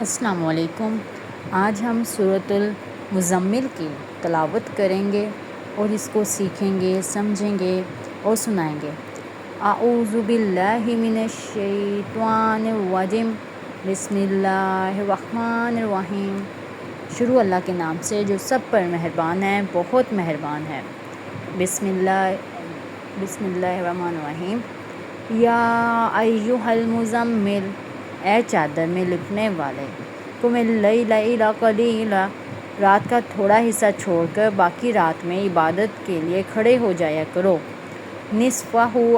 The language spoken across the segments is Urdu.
السلام علیکم۔ آج ہم سورۃ المزمل کی تلاوت کریں گے اور اس کو سیکھیں گے، سمجھیں گے اور سنائیں گے۔ اعوذ باللہ من الشیطان الرجیم، بسم اللہ الرحمن الرحیم۔ شروع اللہ کے نام سے جو سب پر مہربان ہے، بہت مہربان ہے۔ بسم اللہ الرحمن الرحیم۔ یا ایھا المزمل، اے چادر میں لپٹنے والے، قم اللیل الا قلیلا، رات کا تھوڑا حصہ چھوڑ کر باقی رات میں عبادت کے لیے کھڑے ہو جایا کرو۔ نصفہ او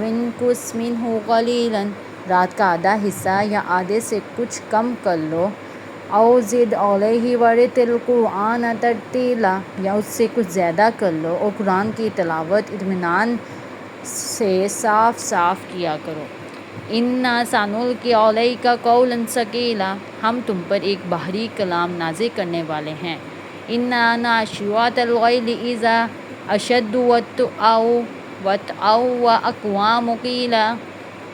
انقص منہ قلیلا، رات کا آدھا حصہ یا آدھے سے کچھ کم کر لو۔ او زد علیہ ورتل القرآن ترتیلا، یا اس سے کچھ زیادہ کر لو اور قرآن کی تلاوت اطمینان سے صاف صاف کیا کرو۔ انا سنلقی علیک قولا ثقیلا، ہم تم پر ایک بھاری کلام نازل کرنے والے ہیں۔ انا ناشئۃ اللیل ہی اشد وطئا واقوم قیلا،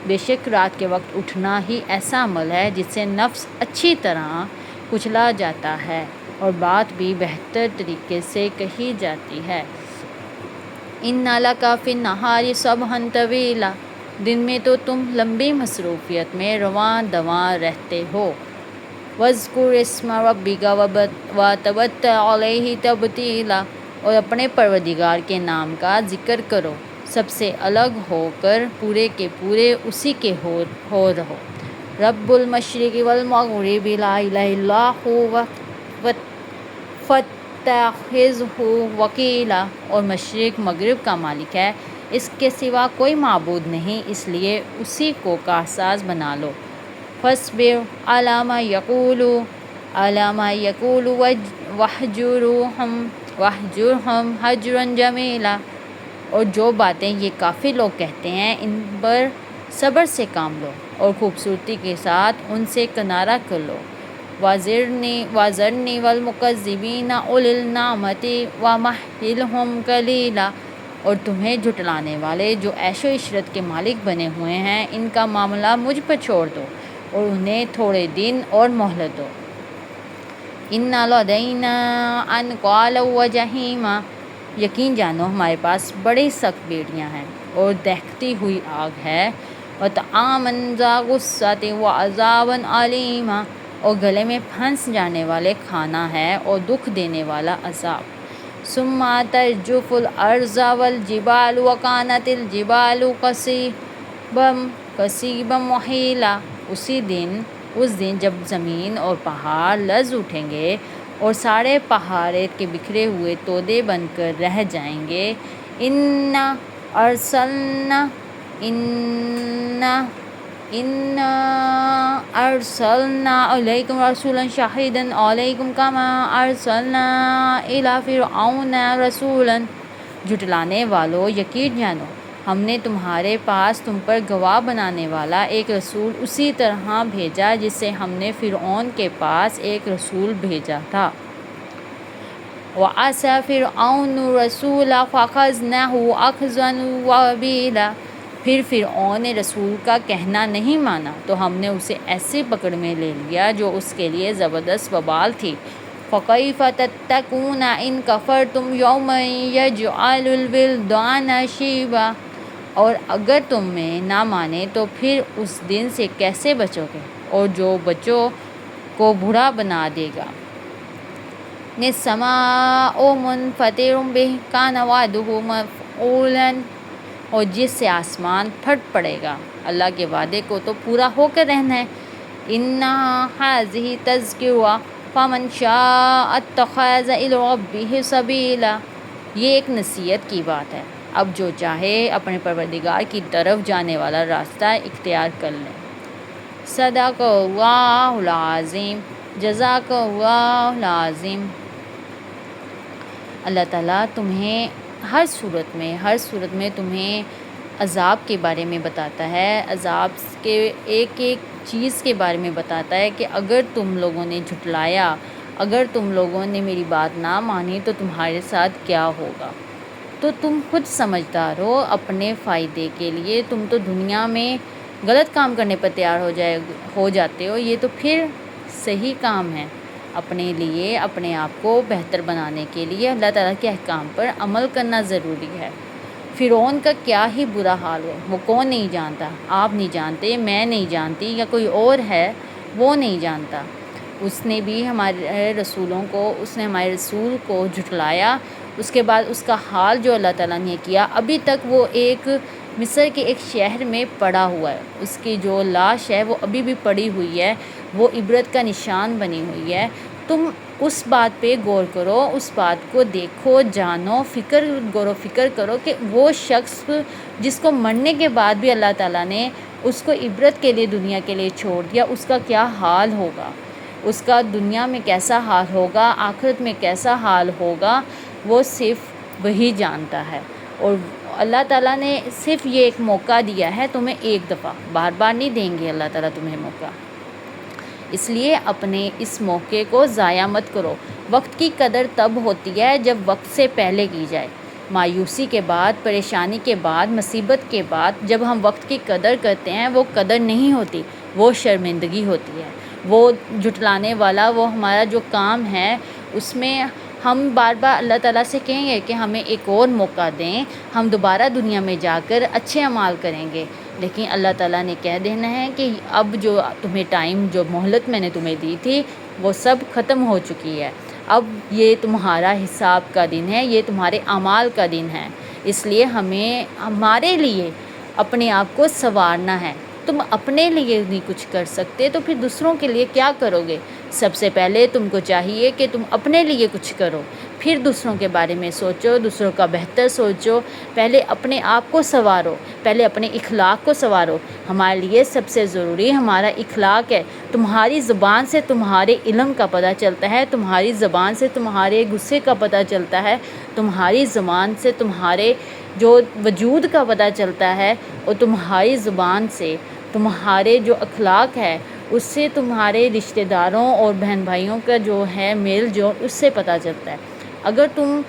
بے شک رات کے وقت اٹھنا ہی ایسا عمل ہے جس سے نفس اچھی طرح کچلا جاتا ہے اور بات بھی بہتر طریقے سے کہی جاتی ہے۔ ان لک فی النہار سبحا طویلا، دن میں تو تم لمبی مصروفیت میں رواں دواں رہتے ہو۔ وَاذْكُرِ اسْمَ رَبِّكَ وَتَبَتَّلْ عَلَيْهِ تَبْتِيلًا، اور اپنے پروردگار کے نام کا ذکر کرو، سب سے الگ ہو کر پورے کے پورے اسی کے ہو رہو۔ رب المشرق والمغرب لا الہ الا هو فاتخذہ وکیلا، اور مشرق مغرب کا مالک ہے، اس کے سوا کوئی معبود نہیں، اس لیے اسی کو کارساز بنا لو۔ فاصبر علی ما یقولون واہجرہم ہجرا جمیلا، اور جو باتیں یہ کافر لوگ کہتے ہیں ان پر صبر سے کام لو اور خوبصورتی کے ساتھ ان سے کنارہ کر لو۔ وَذَرْنِی وَالْمُکَذِّبِینَ اُولی النَّعْمَۃِ وَمَہِّلْہُمْ قَلیلا، اور تمہیں جھٹلانے والے جو عیش و عشرت کے مالک بنے ہوئے ہیں ان کا معاملہ مجھ پر چھوڑ دو اور انہیں تھوڑے دن اور مہلت دو۔ اِنَّ لَدَیْنَا أَنکَالًا وَجَحِیمًا، یقین جانو ہمارے پاس بڑی سخت بیڑیاں ہیں اور دہکتی ہوئی آگ ہے۔ وَطَعَامًا ذَا غُصَّةٍ وَعَذَابًا أَلِیمًا، اور گلے میں پھنس جانے والے کھانا ہے اور دکھ دینے والا عذاب۔ ثُمَّ تَرْجُفُ الْأَرْضُ وَالْجِبَالُ وَكَانَتِ الْجِبَالُ کثیبا مہیلا، اس دن جب زمین اور پہاڑ لرز اٹھیں گے اور سارے پہاڑ ریت کے بکھرے ہوئے تودے بن کر رہ جائیں گے۔ اِنَّا ارسلنا علیکم رسولا شاہدا علیکم کما ارسلنا الی فرعون رسولا، جھٹلانے والو یقین جانو ہم نے تمہارے پاس تم پر گواہ بنانے والا ایک رسول اسی طرح بھیجا جس سے ہم نے فرعون کے پاس ایک رسول بھیجا تھا۔ وَعَصَىٰ فِرْعَوْنُ الرَّسُولَ فَأَخَذْنَاهُ أَخْذًا وَبِيلًا، پھر فرعون نے رسول کا کہنا نہیں مانا تو ہم نے اسے ایسی پکڑ میں لے لیا جو اس کے لیے زبردست وبال تھی۔ فَكَيْفَ تَتَّقُونَ إِن كَفَرْتُمْ يَوْمًا يَجْعَلُ الْوِلْدَانَ شِيبًا، اور اگر تم میں نہ مانے تو پھر اس دن سے کیسے بچو گے اور جو بچوں کو بوڑھا بنا دے گا۔ السَّمَاءُ مُنفَطِرٌ بِهِ كَانَ وَعْدُهُ مَفْعُولًا، اور جس سے آسمان پھٹ پڑے گا، اللہ کے وعدے کو تو پورا ہو کر رہنا ہے۔ إِنَّ هَٰذِهِ تَذْکِرَةٌ فَمَن شَاءَ اتَّخَذَ إِلَىٰ رَبِّهِ سَبِیلًا، یہ ایک نصیحت کی بات ہے، اب جو چاہے اپنے پروردگار کی طرف جانے والا راستہ اختیار کر لے۔ صدق اللہ العظیم، جزاک اللہ العظیم۔ اللہ تعالیٰ تمہیں ہر صورت میں تمہیں عذاب کے بارے میں بتاتا ہے، عذاب کے ایک ایک چیز کے بارے میں بتاتا ہے کہ اگر تم لوگوں نے جھٹلایا، اگر تم لوگوں نے میری بات نہ مانی تو تمہارے ساتھ کیا ہوگا۔ تو تم خود سمجھدار ہو، اپنے فائدے کے لیے تم تو دنیا میں غلط کام کرنے پر تیار ہو جاتے ہو، یہ تو پھر صحیح کام ہے۔ اپنے لیے، اپنے آپ کو بہتر بنانے کے لیے اللہ تعالیٰ کے احکام پر عمل کرنا ضروری ہے۔ فرعون کا کیا ہی برا حال ہے، وہ کون نہیں جانتا؟ آپ نہیں جانتے، میں نہیں جانتی، یا کوئی اور ہے وہ نہیں جانتا۔ اس نے بھی ہمارے رسول کو جھٹلایا۔ اس کے بعد اس کا حال جو اللہ تعالیٰ نے کیا، ابھی تک وہ ایک مصر کے ایک شہر میں پڑا ہوا ہے، اس کی جو لاش ہے وہ ابھی بھی پڑی ہوئی ہے، وہ عبرت کا نشان بنی ہوئی ہے۔ تم اس بات پہ غور کرو، اس بات کو دیکھو، جانو، غور و فکر کرو کہ وہ شخص جس کو مرنے کے بعد بھی اللہ تعالیٰ نے اس کو عبرت کے لیے دنیا کے لیے چھوڑ دیا، اس کا کیا حال ہوگا، اس کا دنیا میں کیسا حال ہوگا، آخرت میں کیسا حال ہوگا، وہ صرف وہی جانتا ہے۔ اور اللہ تعالیٰ نے صرف یہ ایک موقع دیا ہے تمہیں، ایک دفعہ، بار بار نہیں دیں گے اللہ تعالیٰ تمہیں موقع۔ اس لیے اپنے اس موقع کو ضائع مت کرو۔ وقت کی قدر تب ہوتی ہے جب وقت سے پہلے کی جائے۔ مایوسی کے بعد، پریشانی کے بعد، مصیبت کے بعد جب ہم وقت کی قدر کرتے ہیں، وہ قدر نہیں ہوتی، وہ شرمندگی ہوتی ہے۔ وہ جھٹلانے والا، وہ ہمارا جو کام ہے، اس میں ہم بار بار اللہ تعالیٰ سے کہیں گے کہ ہمیں ایک اور موقع دیں، ہم دوبارہ دنیا میں جا کر اچھے اعمال کریں گے، لیکن اللہ تعالیٰ نے کہہ دینا ہے کہ اب جو تمہیں ٹائم، جو مہلت میں نے تمہیں دی تھی، وہ سب ختم ہو چکی ہے۔ اب یہ تمہارا حساب کا دن ہے، یہ تمہارے اعمال کا دن ہے۔ اس لیے ہمارے لیے اپنے آپ کو سنوارنا ہے۔ تم اپنے لیے نہیں کچھ کر سکتے تو پھر دوسروں کے لیے کیا کرو گے؟ سب سے پہلے تم کو چاہیے کہ تم اپنے لیے کچھ کرو، پھر دوسروں کے بارے میں سوچو، دوسروں کا بہتر سوچو۔ پہلے اپنے آپ کو سنوارو، پہلے اپنے اخلاق کو سنوارو۔ ہمارے لیے سب سے ضروری ہمارا اخلاق ہے۔ تمہاری زبان سے تمہارے علم کا پتہ چلتا ہے، تمہاری زبان سے تمہارے غصے کا پتہ چلتا ہے، تمہاری زبان سے تمہارے جو وجود کا پتہ چلتا ہے، اور تمہاری زبان سے تمہارے جو اخلاق ہے، اس سے تمہارے رشتہ داروں اور بہن بھائیوں کا جو ہے میل جول، اس سے پتہ چلتا ہے۔ اگر تم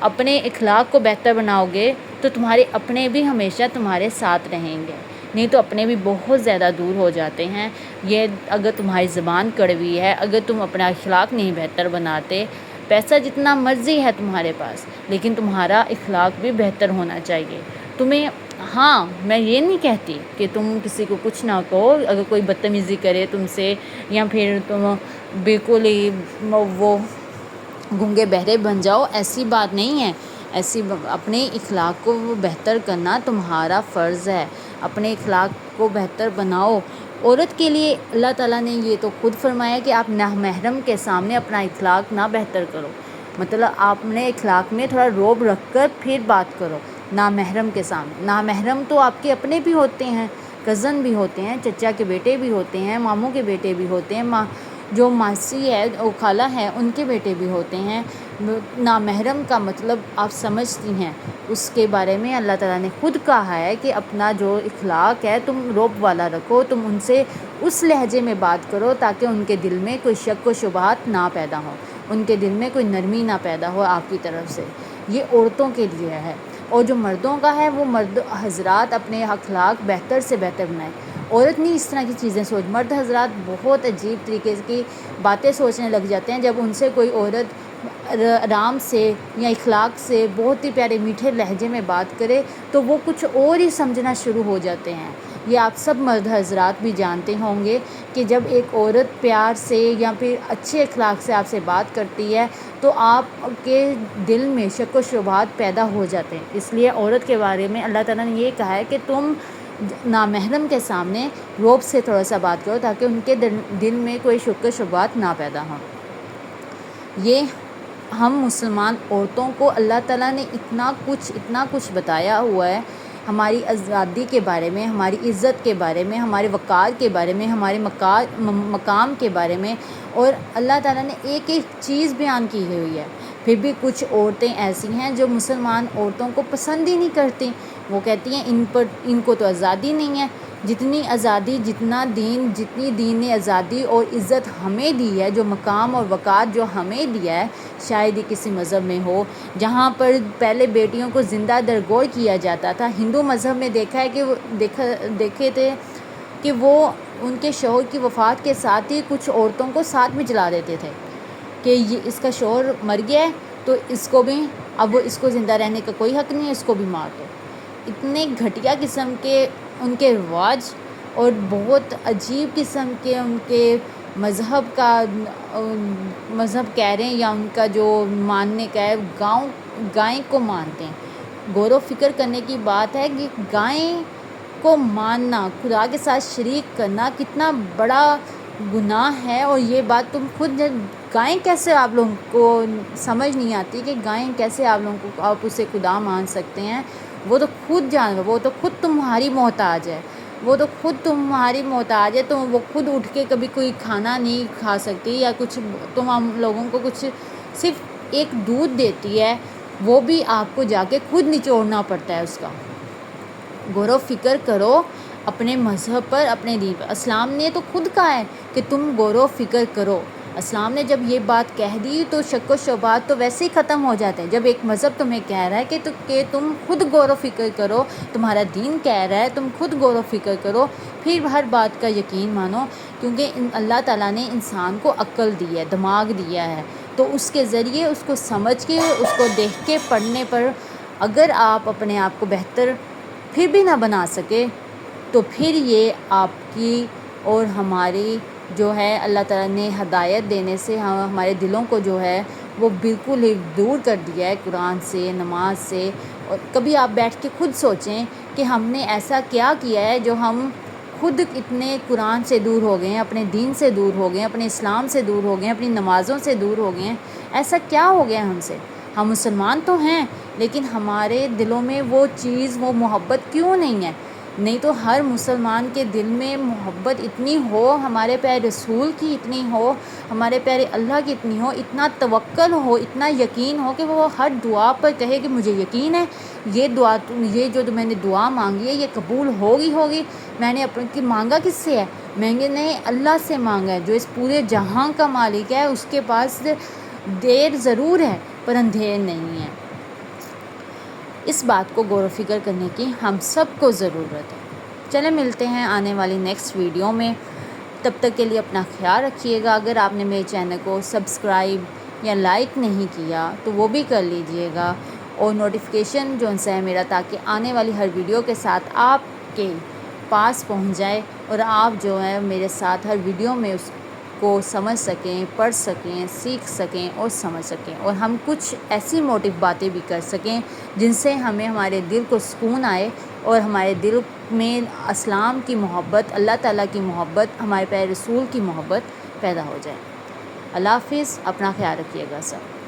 اپنے اخلاق کو بہتر بناؤ گے تو تمہارے اپنے بھی ہمیشہ تمہارے ساتھ رہیں گے، نہیں تو اپنے بھی بہت زیادہ دور ہو جاتے ہیں۔ یہ اگر تمہاری زبان کڑوی ہے، اگر تم اپنا اخلاق نہیں بہتر بناتے، پیسہ جتنا مرضی ہے تمہارے پاس، لیکن تمہارا اخلاق بھی بہتر ہونا چاہیے۔ تمہیں، ہاں، میں یہ نہیں کہتی کہ تم کسی کو کچھ نہ کہو، اگر کوئی بدتمیزی کرے تم سے، یا پھر تم بالکل ہی وہ گونگے بہرے بن جاؤ، ایسی بات نہیں ہے۔ اپنے اخلاق کو بہتر کرنا تمہارا فرض ہے۔ اپنے اخلاق کو بہتر بناؤ۔ عورت کے لیے اللہ تعالیٰ نے یہ تو خود فرمایا کہ آپ نامحرم کے سامنے اپنا اخلاق نہ بہتر کرو، مطلب آپ نے اخلاق میں تھوڑا روب رکھ کر پھر بات کرو نامحرم کے سامنے۔ نامحرم تو آپ کے اپنے بھی ہوتے ہیں، کزن بھی ہوتے ہیں، چچا کے بیٹے بھی ہوتے ہیں، ماموں کے بیٹے بھی ہوتے ہیں، جو ماسی ہے، خالہ ہے، ان کے بیٹے بھی ہوتے ہیں۔ نامحرم کا مطلب آپ سمجھتی ہیں، اس کے بارے میں اللہ تعالیٰ نے خود کہا ہے کہ اپنا جو اخلاق ہے تم روب والا رکھو، تم ان سے اس لہجے میں بات کرو تاکہ ان کے دل میں کوئی شک و شبہات نہ پیدا ہو، ان کے دل میں کوئی نرمی نہ پیدا ہو آپ کی طرف سے۔ یہ عورتوں کے لیے ہے، اور جو مردوں کا ہے، وہ مرد حضرات اپنے اخلاق بہتر سے بہتر بنائیں۔ عورت نہیں اس طرح کی چیزیں مرد حضرات بہت عجیب طریقے کی باتیں سوچنے لگ جاتے ہیں، جب ان سے کوئی عورت آرام سے یا اخلاق سے بہت ہی پیارے میٹھے لہجے میں بات کرے تو وہ کچھ اور ہی سمجھنا شروع ہو جاتے ہیں۔ یہ آپ سب مرد حضرات بھی جانتے ہوں گے کہ جب ایک عورت پیار سے یا پھر اچھے اخلاق سے آپ سے بات کرتی ہے تو آپ کے دل میں شک و شبہات پیدا ہو جاتے ہیں۔ اس لیے عورت کے بارے میں اللہ تعالیٰ نے یہ کہا ہے کہ تم نامحرم کے سامنے روب سے تھوڑا سا بات کرو تاکہ ان کے دل میں کوئی شک و شبہات نہ پیدا ہوں۔ یہ ہم مسلمان عورتوں کو اللہ تعالیٰ نے اتنا کچھ بتایا ہوا ہے، ہماری آزادی کے بارے میں، ہماری عزت کے بارے میں، ہمارے وقار کے بارے میں، ہمارے مقام کے بارے میں، اور اللہ تعالیٰ نے ایک ایک چیز بیان کی ہوئی ہے۔ پھر بھی کچھ عورتیں ایسی ہیں جو مسلمان عورتوں کو پسند ہی نہیں کرتی، وہ کہتی ہیں ان کو تو آزادی نہیں ہے۔ جتنی آزادی، جتنی دین نے آزادی اور عزت ہمیں دی ہے، جو مقام اور وقار جو ہمیں دیا ہے، شاید ہی کسی مذہب میں ہو۔ جہاں پر پہلے بیٹیوں کو زندہ درگور کیا جاتا تھا، ہندو مذہب میں دیکھا ہے کہ دیکھے تھے کہ وہ ان کے شوہر کی وفات کے ساتھ ہی کچھ عورتوں کو ساتھ میں جلا دیتے تھے کہ یہ اس کا شوہر مر گیا ہے تو اس کو بھی اب اس کو زندہ رہنے کا کوئی حق نہیں ہے، اس کو بھی مار دو۔ اتنے گھٹیا قسم کے ان کے رواج اور بہت عجیب قسم کے ان کے مذہب کا مذہب کہہ رہے ہیں یا ان کا جو ماننے کا ہے، گائیں کو مانتے ہیں۔ غور و فکر کرنے کی بات ہے کہ گائیں کو ماننا، خدا کے ساتھ شریک کرنا کتنا بڑا گناہ ہے، اور یہ بات تم خود گائیں کیسے آپ لوگوں کو سمجھ نہیں آتی کہ گائیں کیسے آپ لوگوں کو آپ اسے خدا مان سکتے ہیں؟ وہ تو خود جانور، وہ تو خود تمہاری محتاج ہے، وہ تو خود تمہاری محتاج ہے، تو وہ خود اٹھ کے کبھی کوئی کھانا نہیں کھا سکتی یا کچھ، تم ہم لوگوں کو کچھ صرف ایک دودھ دیتی ہے، وہ بھی آپ کو جا کے خود نچوڑنا پڑتا ہے اس کا۔ غور و فکر کرو اپنے مذہب پر، اپنے دین پر۔ اسلام نے تو خود کہا ہے کہ تم غور و فکر کرو۔ اسلام نے جب یہ بات کہہ دی تو شک و شبہات تو ویسے ہی ختم ہو جاتے ہیں۔ جب ایک مذہب تمہیں کہہ رہا ہے کہ تم خود غور و فکر کرو، تمہارا دین کہہ رہا ہے تم خود غور و فکر کرو، پھر ہر بات کا یقین مانو، کیونکہ اللہ تعالیٰ نے انسان کو عقل دی ہے، دماغ دیا ہے، تو اس کے ذریعے اس کو سمجھ کے، اس کو دیکھ کے پڑھنے پر اگر آپ اپنے آپ کو بہتر پھر بھی نہ بنا سکے تو پھر یہ آپ کی اور ہماری جو ہے اللہ تعالیٰ نے ہدایت دینے سے ہمارے دلوں کو جو ہے وہ بالکل ہی دور کر دیا ہے قرآن سے، نماز سے۔ اور کبھی آپ بیٹھ کے خود سوچیں کہ ہم نے ایسا کیا کیا ہے جو ہم خود اتنے قرآن سے دور ہو گئے ہیں، اپنے دین سے دور ہو گئے ہیں، اپنے اسلام سے دور ہو گئے ہیں، اپنی نمازوں سے دور ہو گئے ہیں۔ ایسا کیا ہو گیا ہم سے؟ ہم مسلمان تو ہیں لیکن ہمارے دلوں میں وہ چیز، وہ محبت کیوں نہیں ہے؟ نہیں تو ہر مسلمان کے دل میں محبت اتنی ہو، ہمارے پیارے رسول کی اتنی ہو، ہمارے پیارے اللہ کی اتنی ہو، اتنا توکل ہو، اتنا یقین ہو کہ وہ ہر دعا پر کہے کہ مجھے یقین ہے یہ دعا، یہ جو میں نے دعا مانگی ہے یہ قبول ہوگی۔ میں نے اپنے مانگا کس سے ہے؟ میں نے اللہ سے مانگا ہے جو اس پورے جہاں کا مالک ہے، اس کے پاس دیر ضرور ہے پر اندھیر نہیں ہے۔ اس بات کو غور و فکر کرنے کی ہم سب کو ضرورت ہے۔ چلیں ملتے ہیں آنے والی نیکسٹ ویڈیو میں، تب تک کے لیے اپنا خیال رکھیے گا۔ اگر آپ نے میرے چینل کو سبسکرائب یا لائک نہیں کیا تو وہ بھی کر لیجئے گا، اور نوٹیفیکیشن جو ہے میرا، تاکہ آنے والی ہر ویڈیو کے ساتھ آپ کے پاس پہنچ جائے اور آپ جو ہے میرے ساتھ ہر ویڈیو میں اس کو سمجھ سکیں، پڑھ سکیں، سیکھ سکیں اور سمجھ سکیں، اور ہم کچھ ایسی موٹیو باتیں بھی کر سکیں جن سے ہمیں ہمارے دل کو سکون آئے اور ہمارے دل میں اسلام کی محبت، اللہ تعالیٰ کی محبت، ہمارے پیارے رسول کی محبت پیدا ہو جائے۔ اللہ حافظ، اپنا خیال رکھیے گا سب۔